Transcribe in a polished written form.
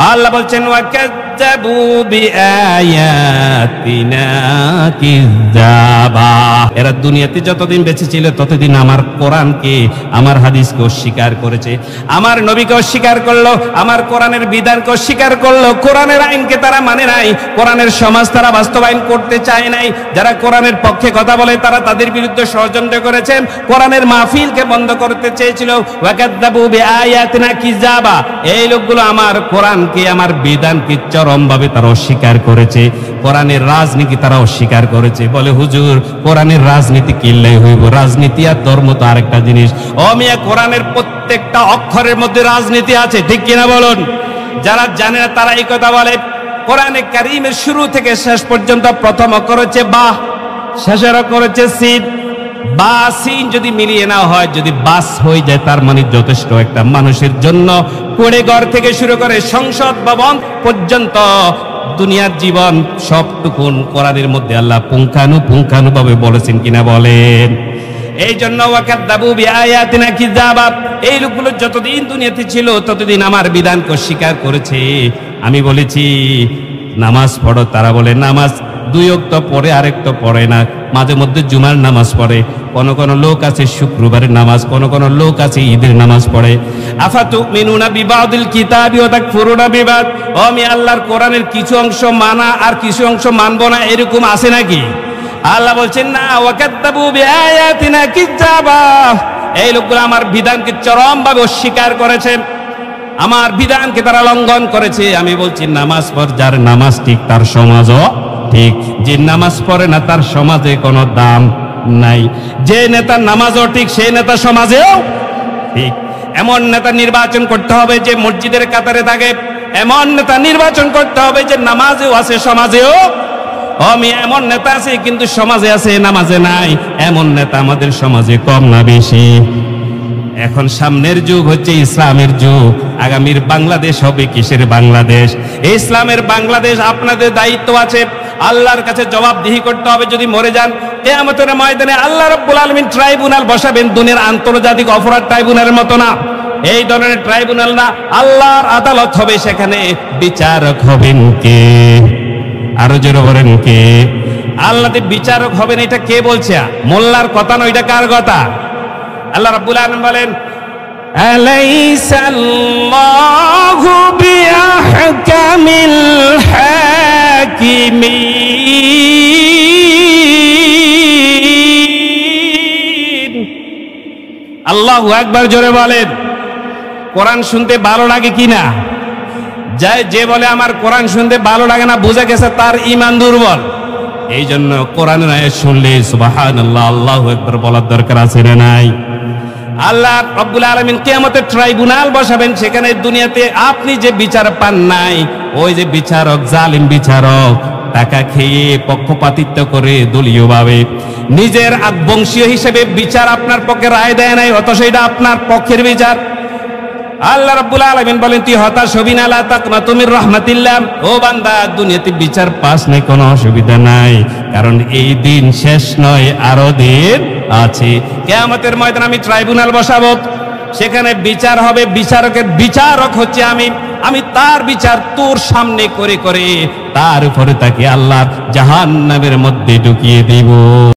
আল্লাহ বলছেন ওয়াকাযযাবু বিআয়াতিনা কিযাবা, এরা দুনিয়াতে যতদিন বেঁচে ছিল ততদিন আমার কোরআনকে, আমার হাদিসকে অস্বীকার করেছে, আমার নবীকে অস্বীকার করলো, আমার কোরআনের বিধানকে অস্বীকার করলো, কোরআনের আইনকে তারা মানে নাই, কোরআনের সমাজ তারা বাস্তবায়ন করতে চায় নাই। যারা কোরআনের পক্ষে কথা বলে তারা তাদের বিরুদ্ধে ষড়যন্ত্র করেছেন, কোরআনের মাহফিলকে বন্ধ করতে চেয়েছিল। ওয়াকাযযাবু বিআয়াতিনা কিযাবা, এই লোকগুলো আমার কোরআনকে, আমার বিধানকে চরমভাবে তারা অস্বীকার করেছে। কোরআনের রাজনীতি তারা অস্বীকার করেছে। বলে হুজুর কোরআনের রাজনীতি কিল্লাই হইব, রাজনীতি আর ধর্ম তো আরেকটা জিনিস। ও মিয়া, কোরআনের প্রত্যেকটা অক্ষরের মধ্যে রাজনীতি আছে, ঠিক কিনা বলুন? যারা জানে না তারা এই কথা বলে। কোরআনে কারীমের শুরু থেকে শেষ পর্যন্ত প্রথম অক্ষর হচ্ছে বা, শেষের অক্ষর হচ্ছে সিন। বা সিন যদি মিলিয়ে না হয়, যদি বাস হয়ে যায়, তার মানে যথেষ্ট একটা মানুষের জন্য। কুড়ে ঘর থেকে শুরু করে সংসদ ভবন পর্যন্ত দুনিয়ার জীবন সবটুকুন কোরআনের মধ্যে আল্লাহ পুঙ্খানুপুঙ্খানুভাবে বলেছেন কিনা বলেন? এই জন্য ওয়াকাযযাবু বিআয়াতিনা কিযাবা, এই লোকগুলো যতদিন দুনিয়াতে ছিল ততদিন আমার বিধানকে অস্বীকার করেছে। আমি বলেছি নামাজ পড়ো, তারা বলে নামাজ দুই ওয়াক্ত পড়ে, আরেকটা পড়ে না। মাঝে মধ্যে জুমার নামাজ পড়ে, কোন লোক আছে শুক্রবারের নামাজ, কোন লোক আছে ঈদের নামাজ পড়ে। আফাতুমিনুনা বিবাদিল কিতাবি ওয়া তাকফুরুনা বিবাদ, ও আমি আল্লাহর কোরআনের কিছু অংশ মানা আর কিছু অংশ মানবো না, এরকম আছে নাকি? আল্লাহ বলছেন না, ওয়াকাযযাবু বিআয়াতিনা কিযাবা, এই লোকগুলো আমার বিধানকে চরমভাবে অস্বীকার করেছে, আমার বিধানকে তারা লঙ্ঘন করেছে। আমি বলছি নামাজ পড়, যার নামাজ ঠিক তার সমাজও ঠিক, যে নামাজ পড়ে না তার সমাজে কোনো দাম নাই। যে নেতার নামাজও ঠিক সেই নেতা সমাজেও ঠিক। এমন নেতা নির্বাচন করতে হবে যে মসজিদের কাতারে থাকে, এমন নেতা নির্বাচন করতে হবে যে নামাজেও আছে সমাজেও। আমি এমন নেতা আছে কিন্তু সমাজে আছে নামাজে নাই, এমন নেতা আমাদের সমাজে কম না বেশি? এখন সামনের যুগ হচ্ছে ইসলামের যুগ। আগামীর বাংলাদেশ হবে কিসের বাংলাদেশ? ইসলামের বাংলাদেশ। আপনাদের দায়িত্ব আছে, আল্লাহর কাছে জবাবদিহি করতে হবে। যদি মরে যান, কিয়ামতের ময়দানে আল্লাহ রাব্বুল আলামিন ট্রাইব্যুনাল বসাবেন, দুনিয়ার আন্তর্জাতিক অপরাধ ট্রাইব্যুনালের মতো না, এই ধরনের ট্রাইব্যুনাল না, আল্লাহর আদালত হবে। সেখানে বিচারক হবেন কে? আরো জোরে বলেন কে? আল্লাহ বিচারক হবেন, এটা কে বলছে? মোল্লার কথা নয়, এটা কার কথা? আল্লাহ রাব্বুল আলামিন বলেন, আলাইসাল্লাহু বিআহকামিল হাকিমিন। আল্লাহু আকবার, জোরে বলেন। কোরআন শুনতে ভালো লাগে কিনা? যে বলে আমার কোরআন শুনতে ভালো লাগে না, বুঝে গেছে তার ঈমান দুর্বল। এই জন্য কোরআনের আয়াত শুনলে সুবহানাল্লাহ, আল্লাহু আকবার বলার দরকার আছে না নাই? আল্লাহ রাব্বুল আলামিন কিয়ামতের ট্রাইব্যুনাল বসাবেন। সেখানে দুনিয়াতে আপনি যে বিচার পান নাই, ওই যে বিচারক, জালিম বিচারক, টাকা খেয়ে পক্ষপাতিত্ব করে দলীয়ভাবে নিজের বংশীয় হিসেবে বিচার আপনার পক্ষে রায় দেয় নাই, অথচ এটা আপনার পক্ষের বিচার। আল্লাহ রাব্বুল আলামিন বলেন, তুই হতাশ হবি না, লা তাকনাতু মির রাহমাতিল্লাহ। ও বান্দা, দুনিয়াতে বিচার পাস নাই, কোনো অসুবিধা নাই, কারণ এই দিন শেষ নয়, আরো দিন আছে। কিয়ামতের ময়দানে আমি ট্রাইব্যুনাল বসাবো, সেখানে বিচার হবে। বিচারকের বিচারক হচ্ছে আমি তার বিচার তোর সামনে করে করে তার উপরে তাকে আল্লাহর জাহান্নামের মধ্যে ঢুকিয়ে দিব।